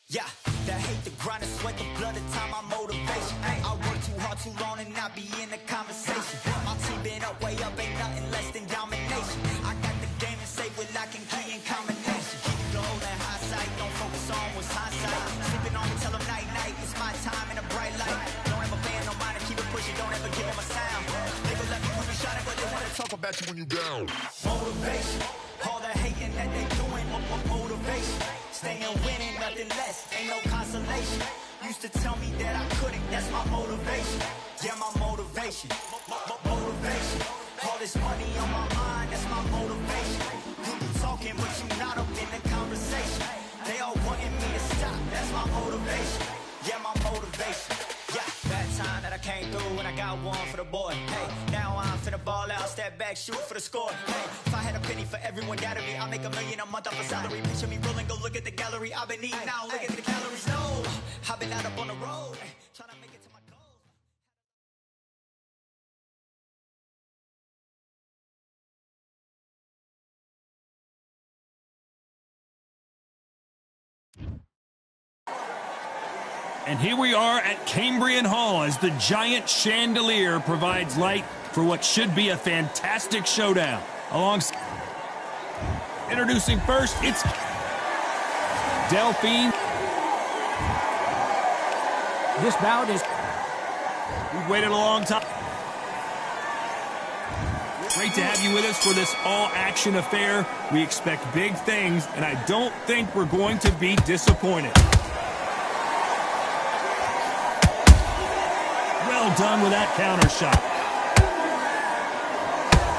Yeah, that hate, the grind, the sweat, the blood, the time, my motivation. I work too hard, too long, and not be in the conversation. My team been up, way when you down. Motivation, all the hating that they doing, motivation. Staying winning, nothing less, ain't no consolation. Used to tell me that I couldn't, that's my motivation. Yeah, my motivation, motivation. All this money on my mind, that's my motivation. You be talking, but you not up in the conversation. They all wanting me to stop, that's my motivation. Yeah, my motivation. Yeah, that time that I came through and I got one for the boy. Hey, now I'm finna ball out, step back, shoot for the score. Hey, if I had a penny for everyone doubted me, I'll make $1 million a month off a salary. Picture me rolling, go look at the gallery. I've been eating now, look at the calories. No, I've been out up on the road, trying to make it to my goals. And here we are at Cambrian Hall as the giant chandelier provides light for what should be a fantastic showdown. Introducing first, it's Delphine. This bout is... We've waited a long time. Great to have you with us for this all-action affair. We expect big things, and I don't think we're going to be disappointed. Well done with that counter shot.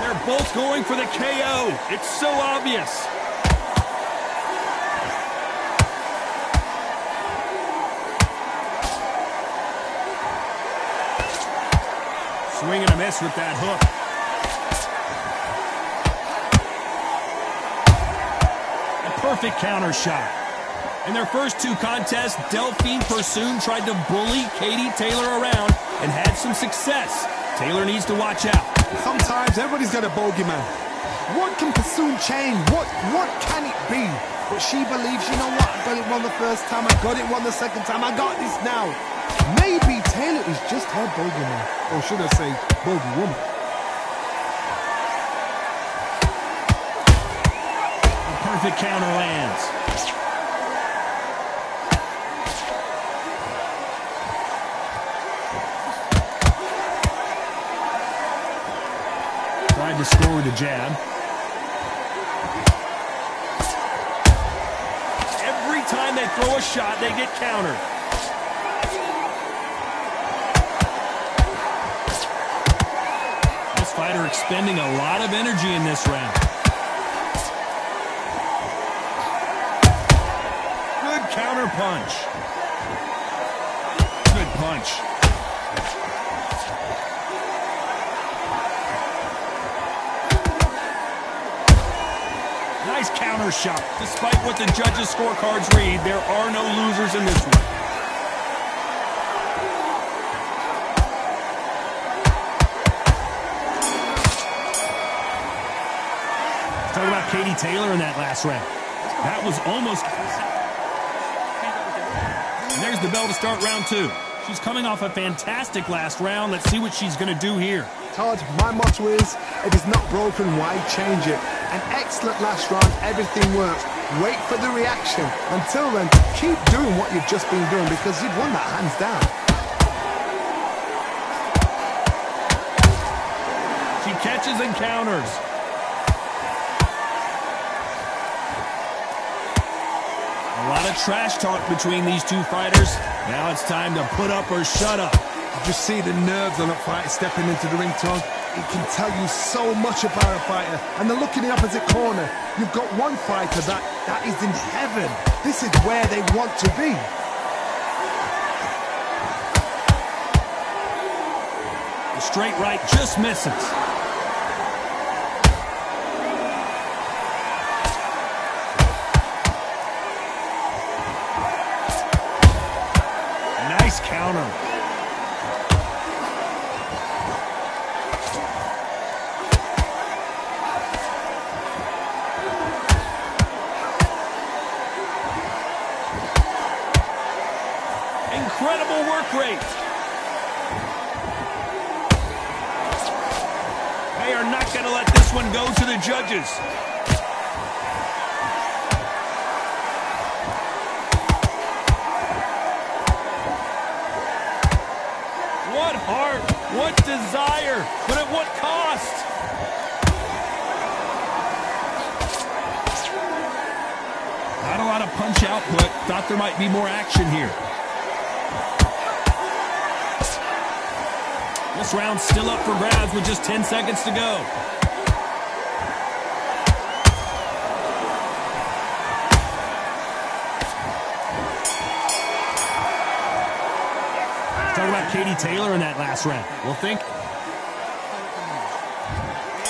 They're both going for the KO. It's so obvious. Swing and a miss with that hook. A perfect counter shot. In their first two contests, Delphine Persoon tried to bully Katie Taylor around and had some success. Taylor needs to watch out. Sometimes everybody's got a bogeyman. What can Persoon change? What can it be? But she believes, you know what, I got it wrong the first time, I got it wrong the second time, I got this now. Maybe Taylor is just her bogeyman. Or should I say, bogey woman. A perfect counter lands. Tried to score with a jab. Every time they throw a shot, they get countered. This fighter expending a lot of energy in this round. Good counter punch. Good punch. Nice counter shot. Despite what the judges' scorecards read, there are no losers in this one. Talking about Katie Taylor in that last round. That was almost... And there's the bell to start round two. She's coming off a fantastic last round. Let's see what she's going to do here. Todd, my motto is, if it's not broken, why change it? An excellent last round, everything works. Wait for the reaction. Until then, keep doing what you've just been doing because you've won that hands down. She catches and counters. A lot of trash talk between these two fighters. Now it's time to put up or shut up. You just see the nerves on a fighter stepping into the ring, Todd. It can tell you so much about a fighter. And the look in the opposite corner. You've got one fighter that is in heaven. This is where they want to be. The straight right just misses. Nice counter. Incredible work rate. They are not going to let this one go to the judges. What heart, what desire, but at what cost? Not a lot of punch output. Thought there might be more action here. This round's still up for grabs with just 10 seconds to go. Talk about Katie Taylor in that last round. We'll think.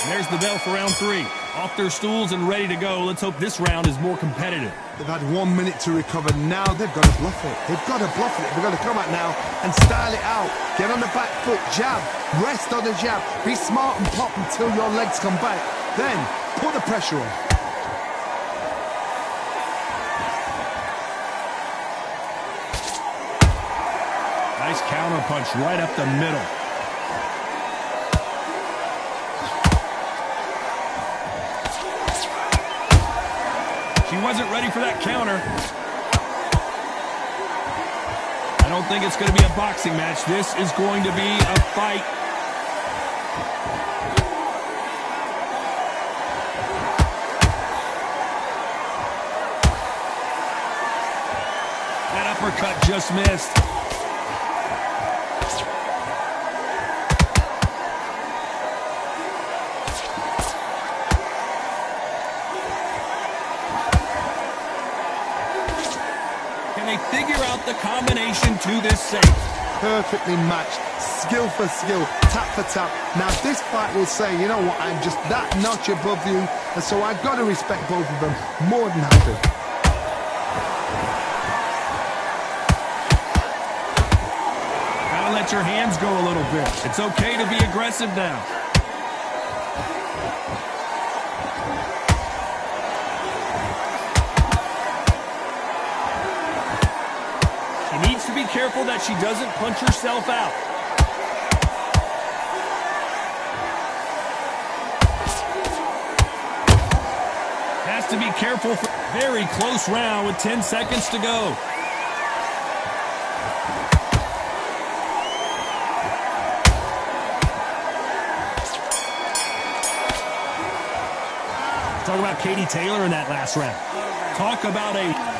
And there's the bell for round 3. Off their stools and ready to go. Let's hope this round is more competitive. They've had 1 minute to recover. Now they've got to bluff it. They've got to bluff it. They've got to come out now and style it out. Get on the back foot, jab, rest on the jab. Be smart and pop until your legs come back. Then put the pressure on. Nice counter punch right up the middle. She wasn't ready for that counter. I don't think it's going to be a boxing match. This is going to be a fight. That uppercut just missed. Figure out the combination to this safe. Perfectly matched, skill for skill, tap for tap. Now this fight will say, you know what, I'm just that notch above you, and so I've got to respect both of them more than happy. Gotta let your hands go a little bit. It's okay to be aggressive now. Needs to be careful that she doesn't punch herself out. Has to be careful. For very close round with 10 seconds to go. Talk about Katie Taylor in that last round. Talk about a...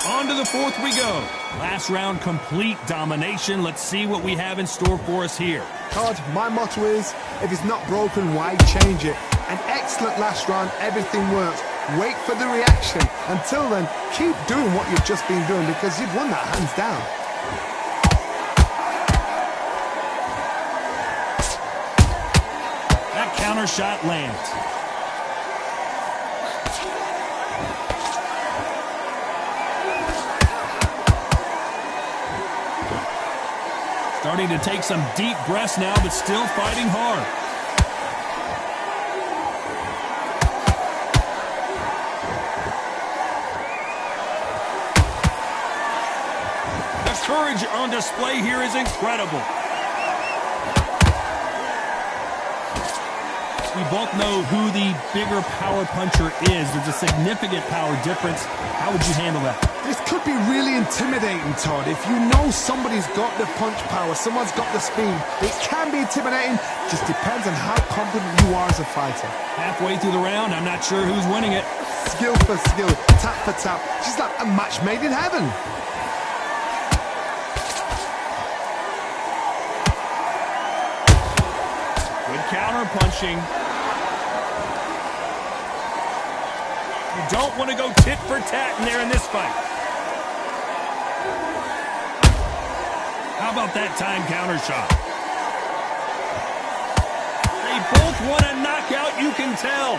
On to the 4th we go. Last round, complete domination. Let's see what we have in store for us here. Todd, my motto is, if it's not broken, why change it? An excellent last round, everything works. Wait for the reaction. Until then, keep doing what you've just been doing because you've won that hands down. That counter shot lands. Starting to take some deep breaths now, but still fighting hard. The courage on display here is incredible. We both know who the bigger power puncher is. There's a significant power difference. How would you handle that? This could be really intimidating, Todd. If you know somebody's got the punch power, someone's got the speed, it can be intimidating. Just depends on how confident you are as a fighter. Halfway through the round, I'm not sure who's winning it. Skill for skill, tap for tap. She's like a match made in heaven. Good counter punching. You don't want to go tit for tat in there in this fight. How about that time counter shot? They both want a knockout, you can tell.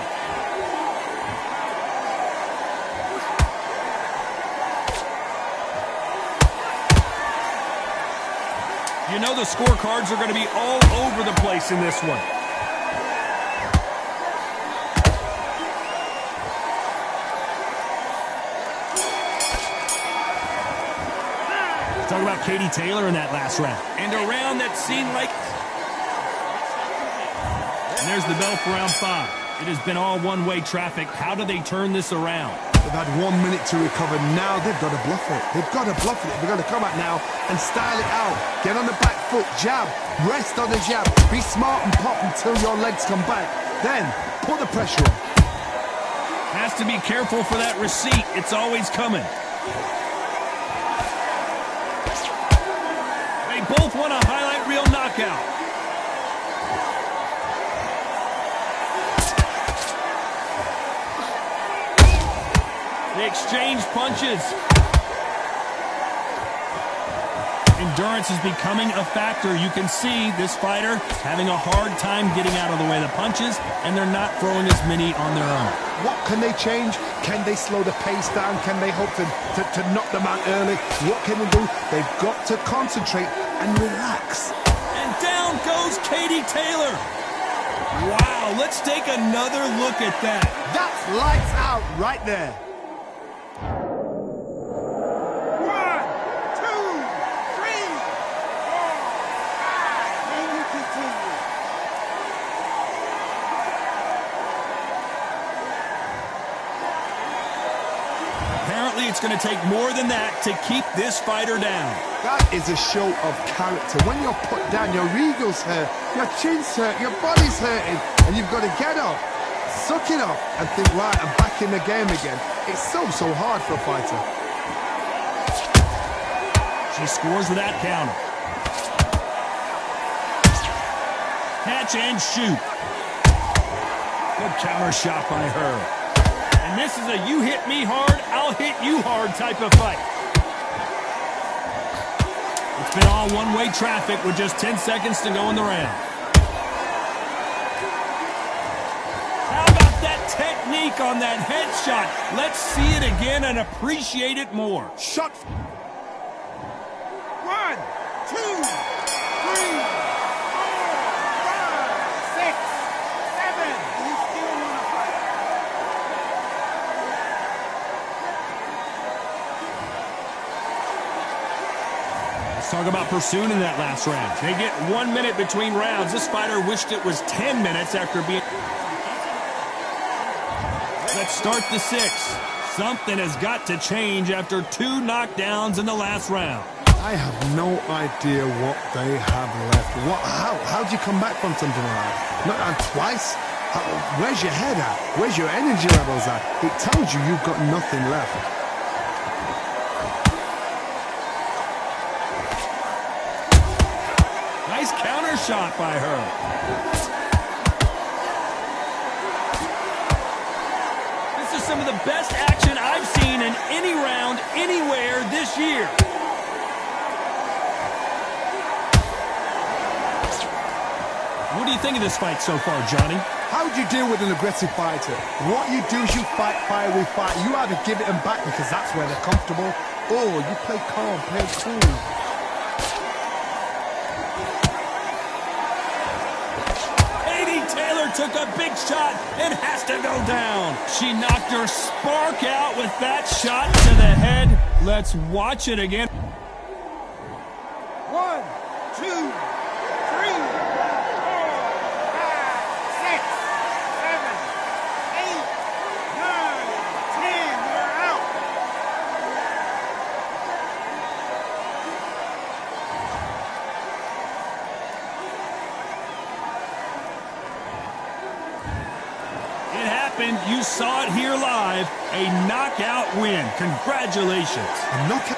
You know the scorecards are going to be all over the place in this one. Talk about Katie Taylor in that last round. And a round that seemed like... And there's the bell for round 5. It has been all one-way traffic. How do they turn this around? They've had 1 minute to recover. Now they've got to bluff it. They've got to bluff it. They've got to come out now and style it out. Get on the back foot, jab, rest on the jab. Be smart and pop until your legs come back. Then put the pressure on. Has to be careful for that receipt. It's always coming. They both want a highlight reel knockout. They exchange punches. Endurance is becoming a factor. You can see this fighter having a hard time getting out of the way of the punches, and they're not throwing as many on their own. What can they change? Can they slow the pace down? Can they hope to knock them out early? What can they do? They've got to concentrate and relax. And down goes Katie Taylor. Wow, let's take another look at that. That's lights out right there. It's going to take more than that to keep this fighter down. That is a show of character. When you're put down, your ego's hurt, your chin's hurt, your body's hurting, and you've got to get up, suck it up, and think, right, I'm back in the game again. It's so hard for a fighter. She scores with that counter. Catch and shoot. Good counter shot by her. And this is a you hit me hard, I'll hit you hard type of fight. It's been all one-way traffic with just 10 seconds to go in the round. How about that technique on that headshot? Let's see it again and appreciate it more. Shot. 1, 2, 3, 4, 5, 6, 7. You still want to fight? Let's talk about pursuing in that last round. They get 1 minute between rounds. This fighter wished it was 10 minutes after being... Let's start the 6th. Something has got to change after 2 knockdowns in the last round. I have no idea what they have left. How do you come back from something like that? Not twice? Where's your head at? Where's your energy levels at? It tells you you've got nothing left. Nice counter shot by her. This is some of the best action I've seen in any round anywhere this year. What do you think of this fight so far, Johnny? How do you deal with an aggressive fighter? What you do is you fight fire with fire. You either give it them back because that's where they're comfortable, or you play calm, play cool. Took a big shot and has to go down. She knocked her spark out with that shot to the head. Let's watch it again. 1, 2, 3, 4, 5, 6, 7. You saw it here live. A knockout win. Congratulations. A knockout.